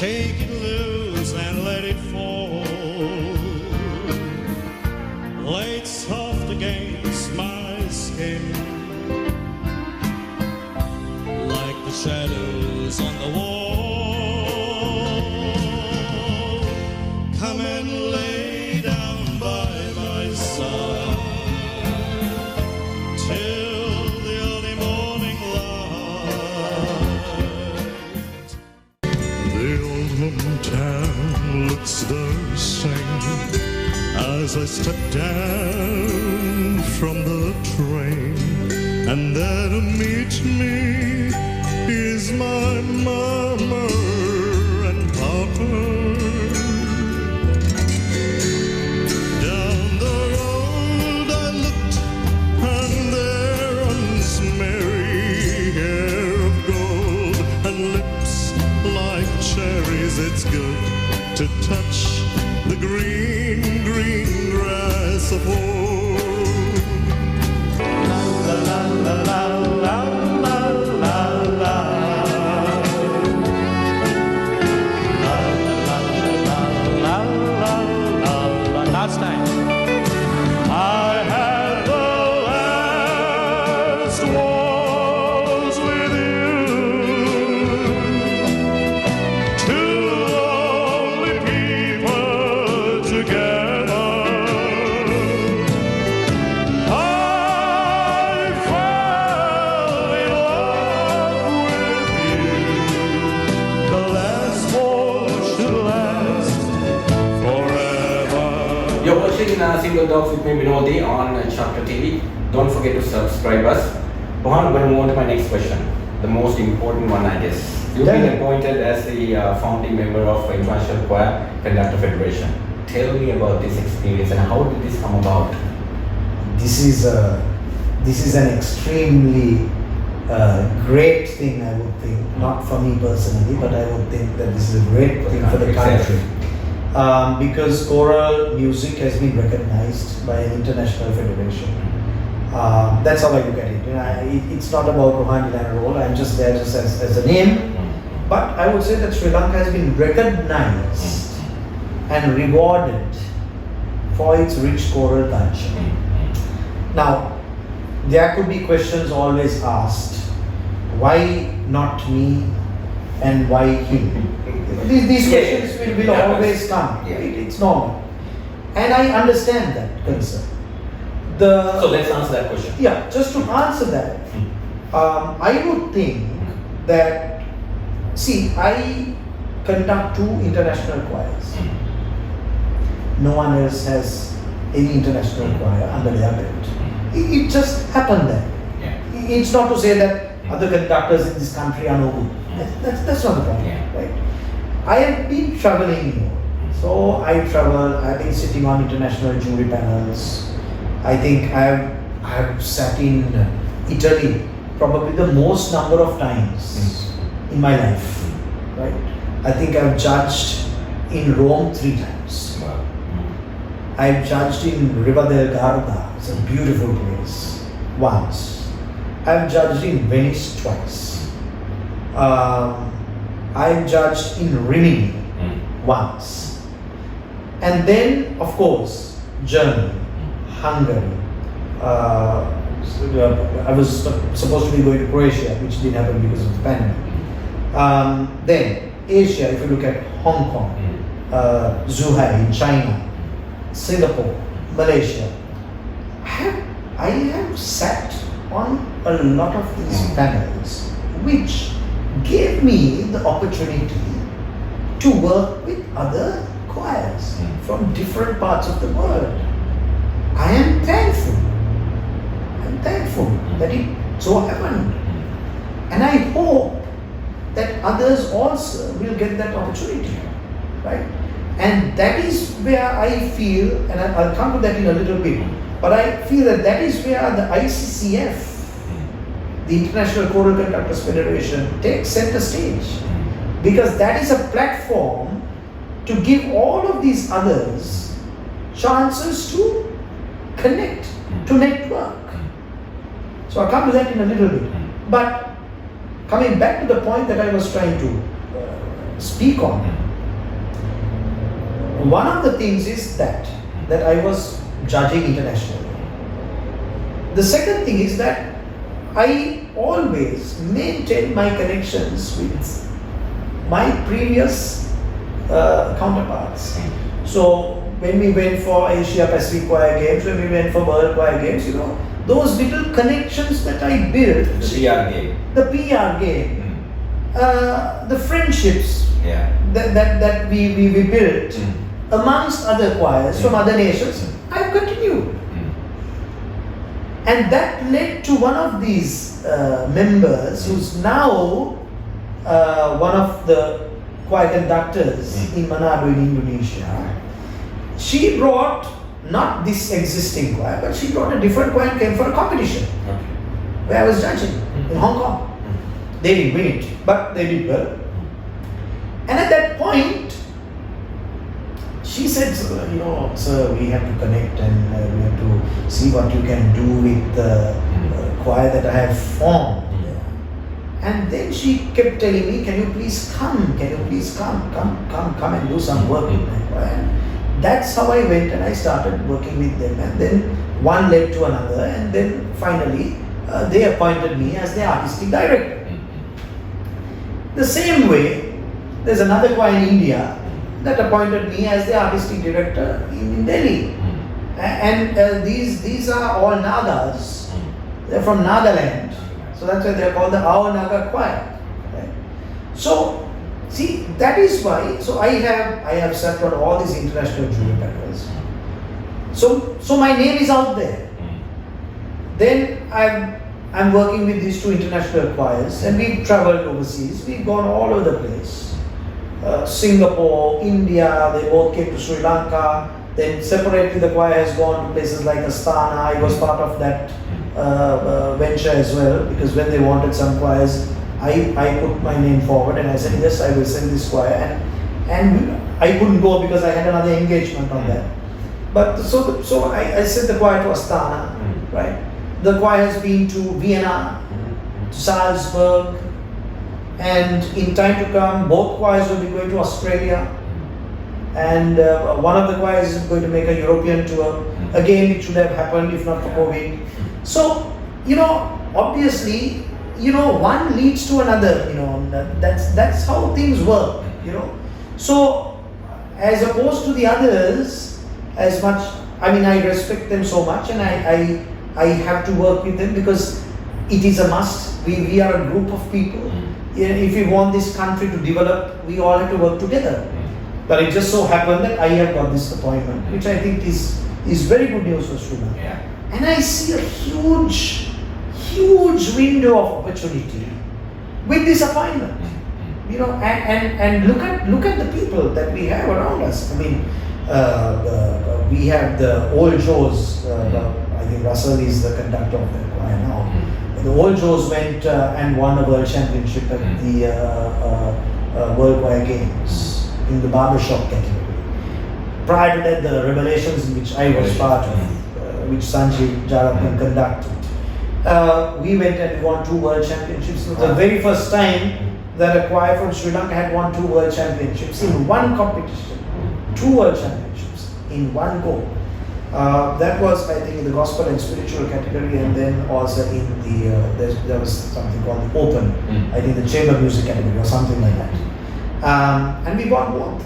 Shake it loose and let it fall. Lay it soft against my skin, like the shadows on the wall. Come and lay down by my side till the early morning light. The old hometown looks the same as I step down from the train, and there to meet me is my mama and papa. Down the road I looked, and there runs Mary, hair of gold and lips like cherries. It's good to touch the green, green grass of home. La la la la la la la la. La la la la la la la. Last time. I had the last waltz with you. Two lonely people together. I fell in love with you. The last waltz should last forever. You're watching Single Talks with me, Minol Dee, on ChaKra. Don't forget to subscribe us. Rohan, I'm going to move on to my next question. The most important one, I guess. You've been appointed as the founding member of International Choir Conductor Federation. Tell me about this experience and how did this come about? This is an extremely great thing, I would think. Not for me personally, but I would think that this is a great thing for the country. Because choral music has been recognized by an international federation. That's how I look at it. You know, it's not about Rohan De Lanerolle. I'm just there just as a name. But I would say that Sri Lanka has been recognized and rewarded for its rich choral culture. Now, there could be questions always asked. Why not me and why him? These questions will always come. It's normal. And I understand that concern. So let's answer that question. Yeah, just to answer that, I would think that, see, I conduct 2 international choirs. No one else has any international choir under their belt. It just happened that. It's not to say that other conductors in this country are no good. That's not the point, right? I have been traveling more. So I travel, I've been sitting on international jury panels. I think I have sat in Italy probably the most number of times in my life, right? I think I've judged in Rome 3 times. I've judged in Riva del Garda, it's a beautiful place, once. I've judged in Venice twice. I've judged in Rimini once. And then, of course, Germany, Hungary. I was supposed to be going to Croatia, which didn't happen because of the pandemic. Then, Asia, if you look at Hong Kong, Zhuhai in China, Singapore, Malaysia. I have sat on a lot of these panels, which gave me the opportunity to work with other choirs from different parts of the world. I am thankful. I'm thankful that it so happened. And I hope that others also will get that opportunity, right? And that is where I feel, and I'll come to that in a little bit, but I feel that is where the ICCF, the International Choral Conductors Federation, takes center stage. Because that is a platform to give all of these others chances to connect, to network. So I'll come to that in a little bit. But coming back to the point that I was trying to speak on. One of the things is that I was judging internationally. The second thing is that I always maintain my connections with my previous counterparts. So when we went for Asia Pacific Choir Games, when we went for World Choir Games, you know, those little connections that I built. The PR game. The PR game. The friendships that we built amongst other choirs from other nations, I've continued. And that led to one of these members who's now one of the choir conductors in Manado in Indonesia. She brought not this existing choir, but she brought a different choir and came for a competition where I was judging in Hong Kong. They didn't win it, but they did well. And at that point, she said, you know, sir, we have to connect and we have to see what you can do with the choir that I have formed. And then she kept telling me, can you please come? Can you please come and do some work with my choir? That's how I went and I started working with them. And then one led to another, and then finally they appointed me as the artistic director. The same way, there's another choir in India that appointed me as the artistic director in Delhi. And these are all Nagas. They're from Nagaland. So that's why they're called the Our Naga Choir. Right? So, see, that is why, so I have sat on all these international jury panels. So my name is out there. Then I'm working with these two international choirs, and we've traveled overseas. We've gone all over the place. Singapore, India, they both came to Sri Lanka. Then separately the choir has gone to places like Astana. I was part of that venture as well, because when they wanted some choirs, I put my name forward and I said, yes, I will send this choir. And I couldn't go because I had another engagement on that. But so I sent the choir to Astana, right? The choir has been to Vienna, to Salzburg, and in time to come, both choirs will be going to Australia. And one of the choirs is going to make a European tour. Again, it should have happened if not for COVID. So, you know, obviously, you know, one leads to another, you know, that's how things work, you know. So, as opposed to the others, as much, I mean, I respect them so much, and I have to work with them because it is a must. We are a group of people. If we want this country to develop, we all have to work together. But it just so happened that I have got this appointment, which I think is very good news for Sri Lanka. And I see a huge window of opportunity with this appointment. You know, and look at the people that we have around us. I mean, we have the old Joes. I think Russell is the conductor of the choir now. The old Joes went and won a world championship at the World Choir Games in the barbershop category. Prior to that, the Revelations, in which I was part of, which Sanjeev Jarathan conducted, we went and won 2 world championships. It was the very first time that a choir from Sri Lanka had won 2 world championships in one competition. 2 world championships in one go. That was, I think, in the gospel and spiritual category, and then also in the there was something called the open, I think the chamber music category or something like that. And we won both.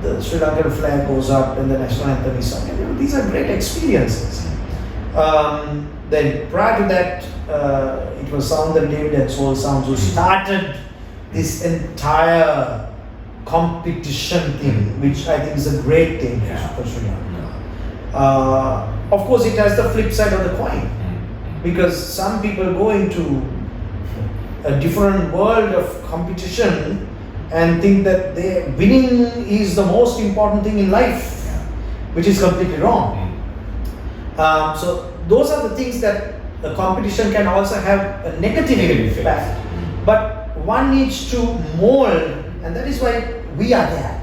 The Sri Lankan flag goes up and the national anthem is sung. You know, these are great experiences. Then prior to that, it was Sound and David and Soul Sounds who started this entire competition thing, which I think is a great thing for Sri Lanka. Of course, it has the flip side of the coin, because some people go into a different world of competition and think that winning is the most important thing in life, which is completely wrong. So those are the things that the competition can also have a negative impact. But one needs to mold, and that is why we are there,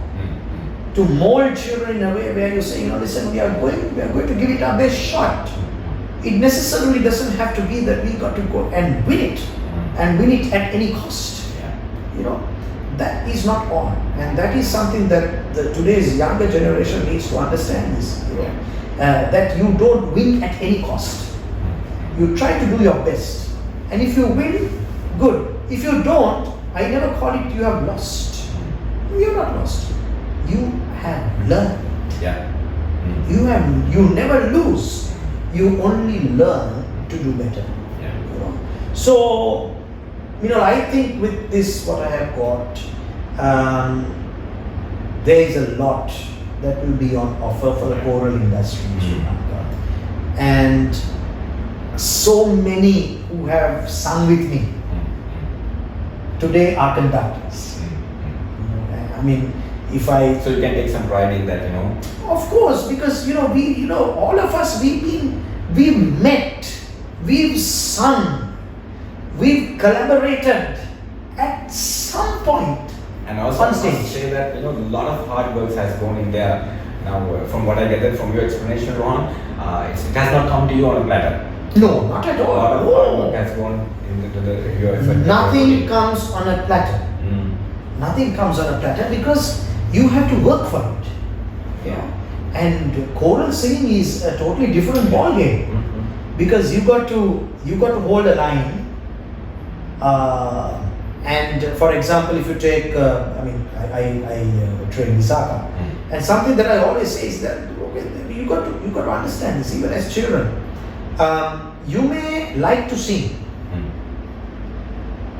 to mold children in a way where you say, you know, listen, we are going to give it our best shot. It necessarily doesn't have to be that we got to go and win it at any cost. You know, that is not on, and that is something that today's younger generation needs to understand. This, you know, that you don't win at any cost. You try to do your best, and if you win, good. If you don't, I never call it you have lost. You have not lost. You have learned. Yeah. You never lose. You only learn to do better. Yeah. You know? So, you know, I think with this, what I have got, there is a lot that will be on offer for the choral industry in Sri Lanka. And so many who have sung with me today are conductors. I mean, if I... So you can take some pride in that, you know? Of course, because, you know, all of us, we've met, we've sung, we've collaborated at some point. And also, I must say that, you know, a lot of hard work has gone in there. Now, from what I gathered from your explanation, Rohan, it has not come to you on a platter. No, not at all. A lot of hard work has gone into your effort. Nothing comes on a platter. Nothing comes on a platter because you have to work for it. Yeah. And choral singing is a totally different ball game because you got to hold a line. And for example, if you take, I train Visakha, and something that I always say is that you got to understand this even as children. You may like to sing,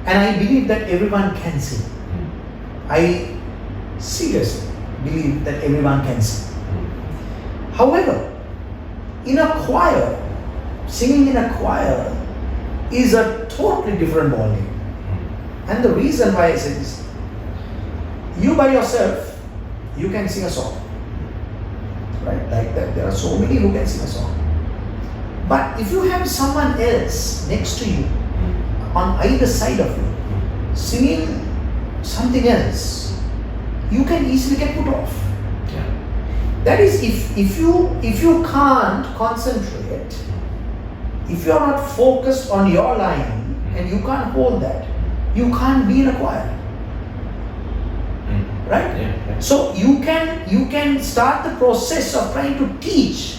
and I believe that everyone can sing. I seriously believe that everyone can sing. However, in a choir, singing in a choir is a totally different ballgame. And the reason why I say this, you by yourself, you can sing a song. Right? Like that, there are so many who can sing a song. But if you have someone else next to you, on either side of you, singing something else, you can easily get put off. Yeah. That is, if you can't concentrate, if you are not focused on your line and you can't hold that, you can't be in a choir. Right? Yeah. So you can start the process of trying to teach,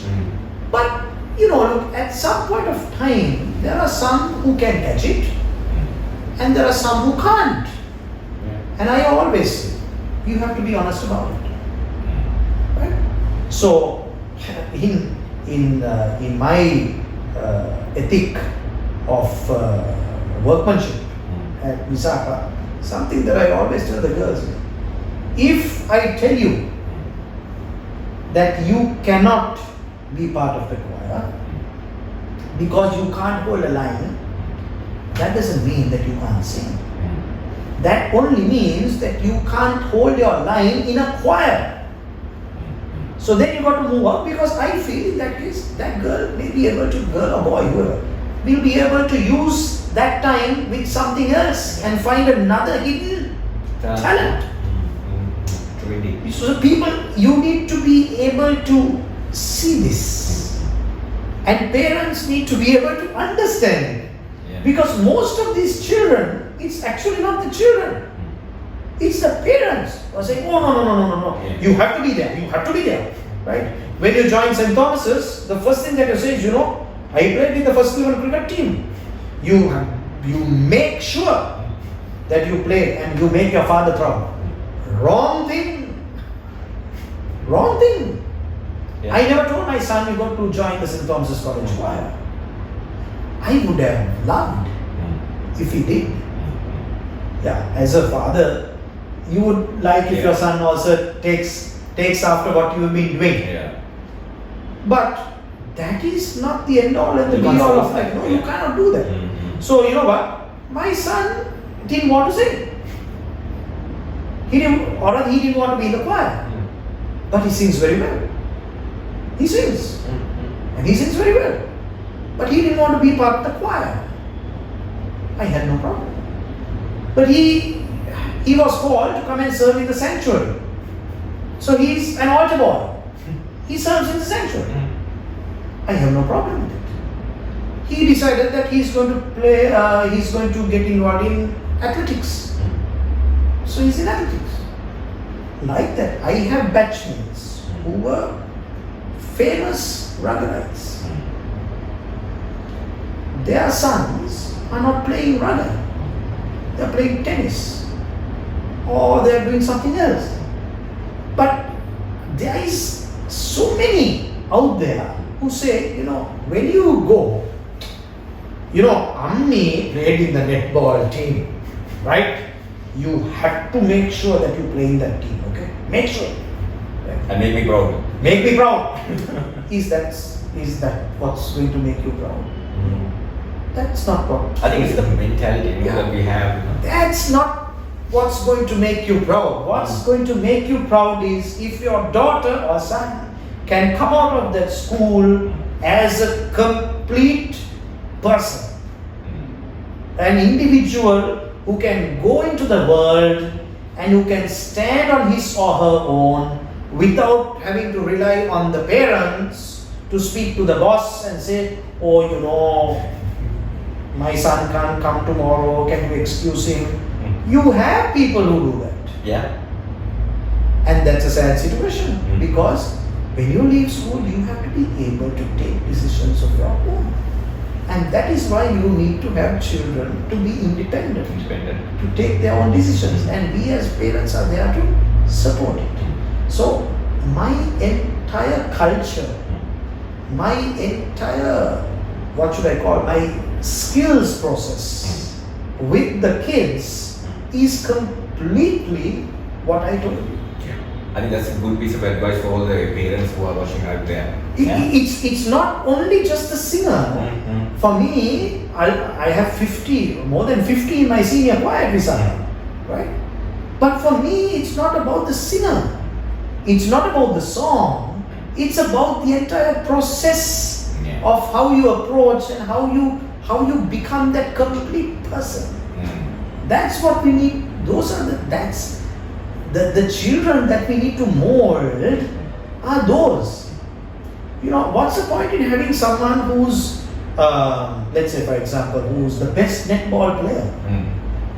but you know, look, at some point of time, there are some who can catch it, and there are some who can't. And I always say, you have to be honest about it. Right? So, in my ethic of workmanship at Visakha, something that I always tell the girls, if I tell you that you cannot be part of the choir because you can't hold a line, that doesn't mean that you can't sing. That only means that you can't hold your line in a choir. So then you got to move up, because I feel that girl may be able to, girl or boy, whoever, will be able to use that time with something else and find another hidden talent. So people, you need to be able to see this, and parents need to be able to understand it. Because most of these children, it's actually not the children, it's the parents who are saying, oh no, you have to be there, right? When you join St. Thomas's, the first thing that you say is, you know, I played in the first 11 cricket team. You make sure that you play and you make your father proud. Wrong thing. Yeah. I never told my son you got to join the St. Thomas's College choir. I would have loved if he did. Yeah, as a father, you would like if your son also takes after what you have been doing. Yeah. But that is not the end all and the be all of life. No, you cannot do that. So you know what? My son didn't want to sing. He didn't want to be in the choir. But he sings very well. He sings. And he sings very well. But he didn't want to be part of the choir. I had no problem. But he was called to come and serve in the sanctuary. So he's an altar boy. He serves in the sanctuary. I have no problem with it. He decided that he's going to get involved in athletics. is in athletics. Like that, I have batchmates who were famous rugbyers. Their sons are not playing rugby. They are playing tennis. Or they are doing something else. But there is so many out there who say, when you go, Ammi played in the netball team, right? You have to make sure that you play in that team, okay? Make sure. Right? And make me proud. Make me proud. Is that what's going to make you proud? That's not what. I think it's the mentality that we have. That's not what's going to make you proud. What's going to make you proud is if your daughter or son can come out of that school as a complete person, an individual who can go into the world and who can stand on his or her own without having to rely on the parents to speak to the boss and say, my son can't come tomorrow, can you excuse him? You have people who do that. Yeah. And that's a sad situation because when you leave school, you have to be able to take decisions of your own. And that is why you need to have children to be independent, to take their own decisions. And we as parents are there to support it. So my entire culture, my entire, my skills process with the kids is completely what I told you. I think that's a good piece of advice for all the parents who are watching out there. It's not only just the singer. For me, I have more than 50 in my senior choir every summer, right? But for me, it's not about the singer. It's not about the song. It's about the entire process of how you approach and how you become that complete person. That's what we need. That's the children that we need to mold are those. What's the point in having someone who's, let's say for example, who's the best netball player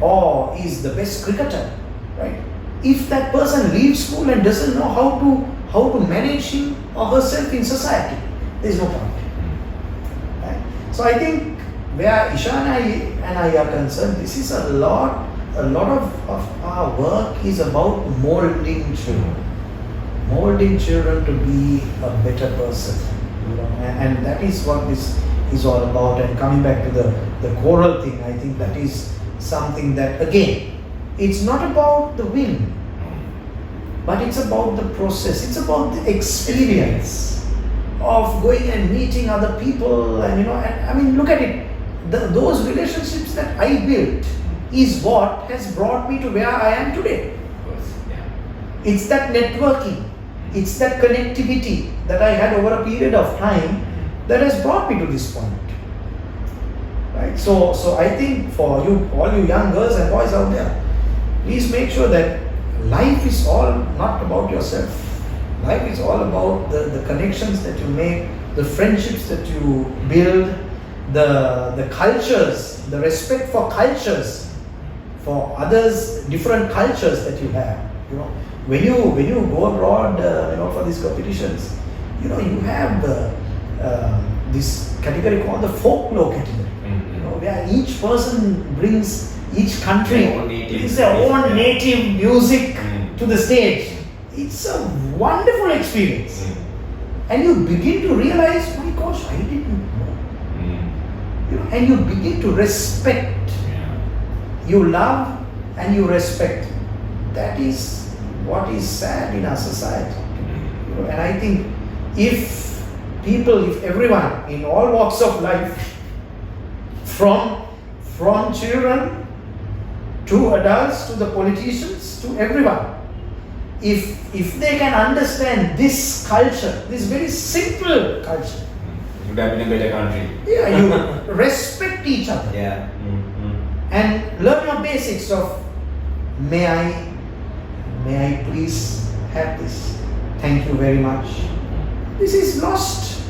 or is the best cricketer, right? If that person leaves school and doesn't know how to manage him or herself in society, there's no point. Right? So I think where Ishana and I are concerned, this is a lot of our work is about molding children to be a better person, and that is what this is all about. And coming back to the choral thing, I think that is something that, again, it's not about the win, but it's about the process. It's about the experience of going and meeting other people, and I mean, look at it. Those relationships that I built is what has brought me to where I am today. It's that networking, it's that connectivity that I had over a period of time that has brought me to this point. Right? So I think for you, all you young girls and boys out there, please make sure that life is all not about yourself. Life is all about the connections that you make, the friendships that you build, the cultures, the respect for cultures, for others, different cultures that you have. When you go abroad, for these competitions, you have this category called the folklore category. Where each person brings, each country brings their own native music to the stage. It's a wonderful experience. And you begin to realize, my gosh, I didn't know. And you begin to respect. You love and you respect. That is what is sad in our society. And I think if everyone in all walks of life, from children to adults to the politicians to everyone, if they can understand this culture, this very simple culture, you would have been a better country. Yeah, you respect each other. Yeah. And learn your basics of may I please have this? Thank you very much. This is lost.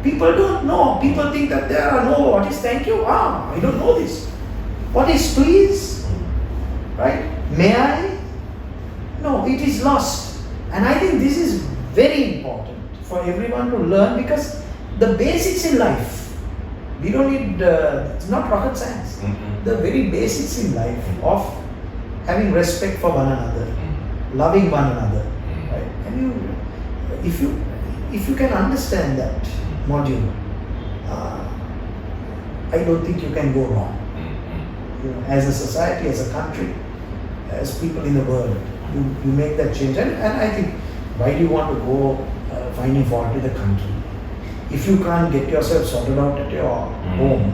People don't know. People think that there are no, what is thank you? I don't know this. What is please? Right? May I? No, it is lost. And I think this is very important for everyone to learn, because the basics in life, we don't need, it's not rocket science. The very basics in life of having respect for one another, loving one another, right? And if you can understand that module, I don't think you can go wrong. You know, as a society, as a country, as people in the world, you make that change. And I think, why do you want to go finding fault with the country? If you can't get yourself sorted out at your home,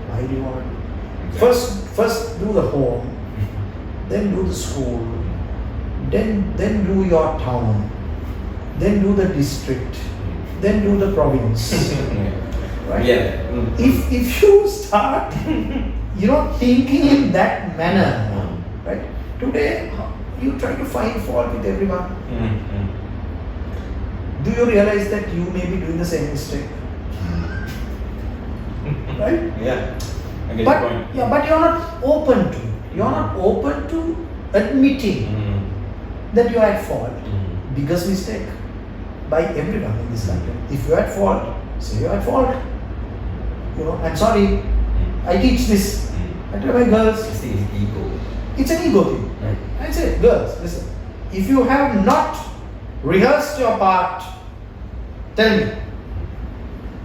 why do you want to? First do the home, then do the school, then do your town, then do the district, then do the province. Right? Yeah. If you start, thinking in that manner, right? Today, you try to find fault with everyone. Do you realize that you may be doing the same mistake? Right? Yeah. I get your point. Yeah, but you're not open to. You're not open to admitting that you are at fault. Biggest mistake by everyone in this country. If you're at fault, say you're at fault. I'm sorry. I teach this. I tell my girls. It's ego. It's an ego thing. Right. I say, girls, listen. If you have not rehearsed your part, tell me.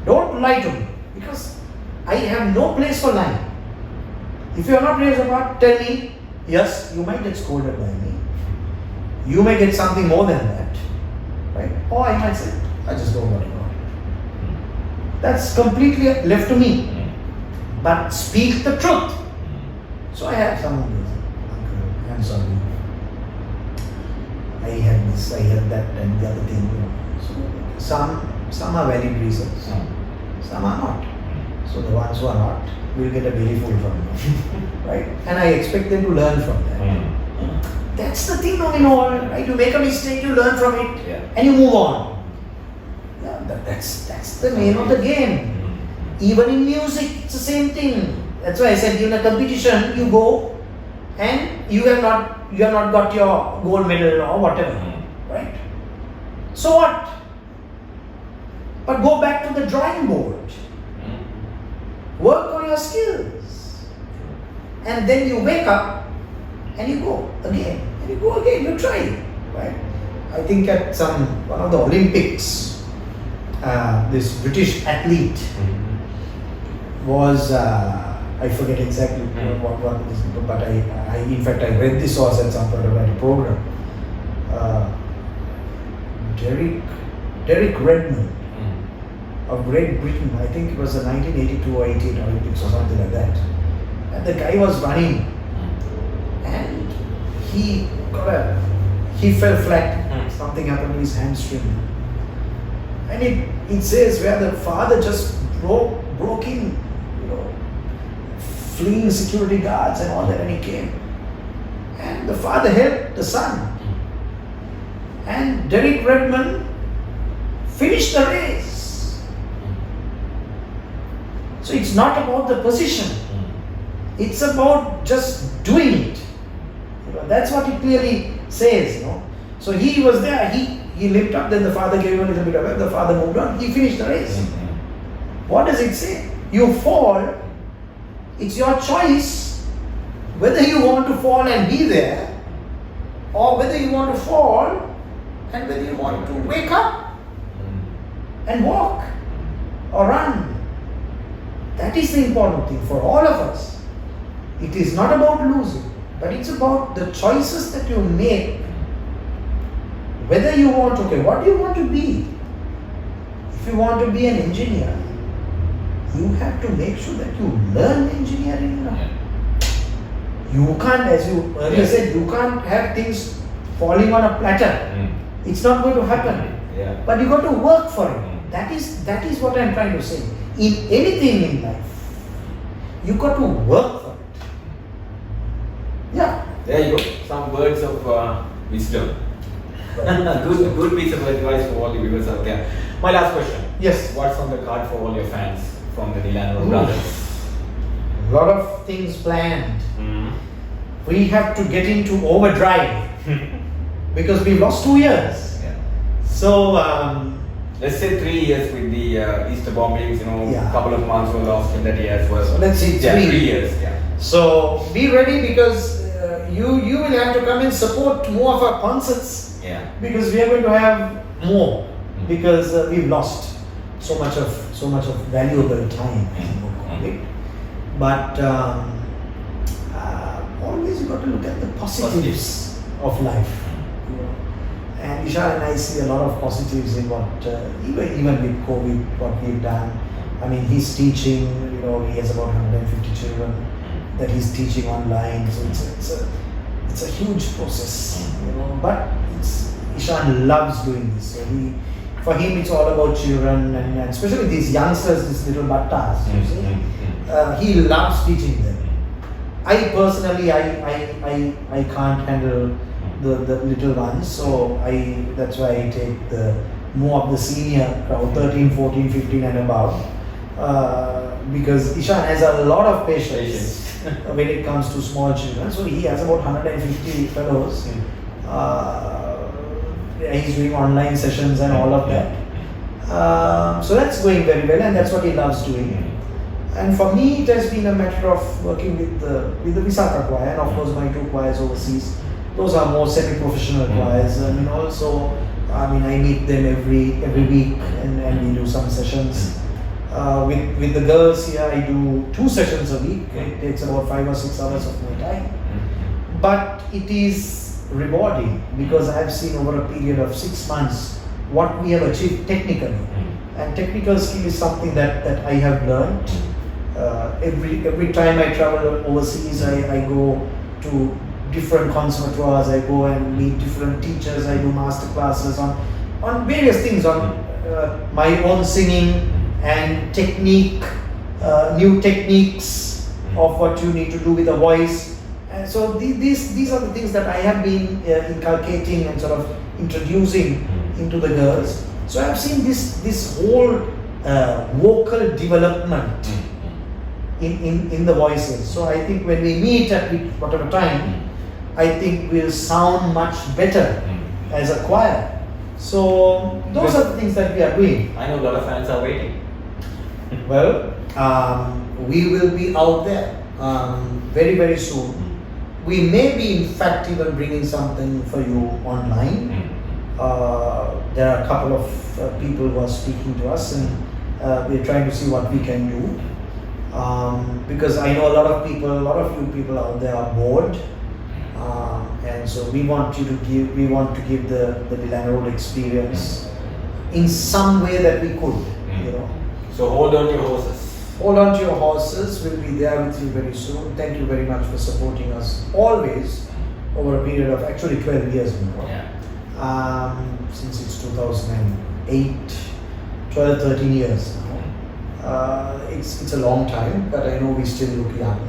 Don't lie to me, because I have no place for lying. If you are not rehearsed your part, tell me. Yes, you might get scolded by me. You may get something more than that, right? Or I might say, I just don't worry about it. That's completely left to me. But speak the truth. So I have someone who says, Uncle, I'm sorry. I had this, I had that, and the other thing. So some are valid reasons, some are not. So the ones who are not will get a belly full from them, right? And I expect them to learn from that. That's the thing, right? You make a mistake, you learn from it, and you move on. Yeah, that's the name of the game. Even in music, it's the same thing. That's why I said, in a competition, you go and you have not got your gold medal or whatever, right? So what? But go back to the drawing board. Work on your skills. And then you wake up and you go again. And you go again, you try. Right? I think at one of the Olympics, this British athlete was, I forget exactly what it is, but I in fact I read this or at some point about a program. Derek Redmond of Great Britain, I think it was the 1982 or 88 Olympics or something like that. And the guy was running and he fell flat. Something happened to his hamstring. And it says where the father just broke in, fleeing security guards and all that, and he came. And the father helped the son. And Derek Redmond finished the race. So it's not about the position. It's about just doing it. That's what it clearly says. So he was there, he limped up, then the father gave him a little bit of help, the father moved on, he finished the race. What does it say? You fall, it's your choice whether you want to fall and be there, or whether you want to fall and whether you want to wake up and walk or run. That is the important thing for all of us. It is not about losing, but it's about the choices that you make. Whether you want, what do you want to be? If you want to be an engineer, you have to make sure that you learn engineering. You can't, as you earlier said, you can't have things falling on a platter. It's not going to happen. But you got to work for it. That is what I'm trying to say. In anything in life, you got to work for it. Yeah. There you go. Some words of wisdom. good piece of advice for all the viewers out there. My last question. Yes. What's on the card for all your fans from the Lanerolle Brothers? A lot of things planned. We have to get into overdrive. because we've lost 2 years. Yeah. So Let's say 3 years with the Easter bombings, Yeah. a couple of months were lost in that year as well. So let's say Yeah, 3. 3 years, yeah. So be ready, because you will have to come and support more of our concerts, Yeah. because we are going to have more, because we've lost so much of valuable time. But always you got to look at the positives of life. And Isha and I see a lot of positives in what even with COVID, what we've done. I mean, he's teaching. He has about 150 children that he's teaching online. So it's a huge process. But Ishan loves doing this. So for him, it's all about children, and especially these youngsters, these little battas. You see, he loves teaching them. I personally, I can't handle the little ones, so that's why I take more of the senior crowd, 13, 14, 15 and above, because Ishan has a lot of patience when it comes to small children. So he has about 150 fellows. He's doing online sessions and all of that. So that's going very well, and that's what he loves doing. And for me, it has been a matter of working with the Visakha choir, and of course my 2 choirs overseas. Those are more semi-professional choirs. Also, I meet them every week, and we do some sessions. With the girls here, I do 2 sessions a week. It takes about 5 or 6 hours of my time. But it is rewarding, because I have seen over a period of 6 months what we have achieved technically. And technical skill is something that I have learned. Every time I travel overseas, I go to different conservatoires, I go and meet different teachers, I do master classes on various things, on my own singing and technique, new techniques of what you need to do with a voice. And so these are the things that I have been inculcating and sort of introducing into the girls. So I have seen this whole vocal development in the voices. So I think when we meet at whatever time, I think we'll sound much better as a choir. So those are the things that we are doing. I know a lot of fans are waiting. Well, we will be out there very, very soon. We may be in fact even bringing something for you online. There are a couple of people who are speaking to us, and we're trying to see what we can do. Because I know a lot of you people out there are bored. And so we want to give the Lanerolle experience in some way that we could, So hold on to your horses. Hold on to your horses. We'll be there with you very soon. Thank you very much for supporting us always over a period of actually 12 years now. Yeah. Since it's 2008, 12, 13 years now. It's a long time, but I know we still look young.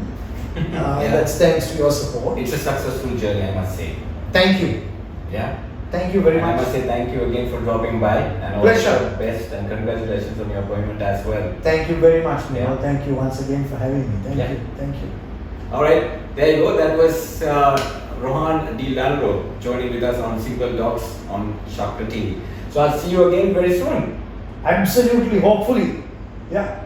That's thanks to your support. It's a successful journey, I must say. Thank you. Yeah. Thank you very And much. I must say thank you again for dropping by, and all Pleasure. the best, and congratulations on your appointment as well. Thank you very much, Minol. Yeah. Thank you once again for having me. Thank you. Thank you. All right, there you go. That was Rohan De Lanerolle joining with us on Simple Talks on ChaKra TV. So I'll see you again very soon. Absolutely, hopefully. Yeah.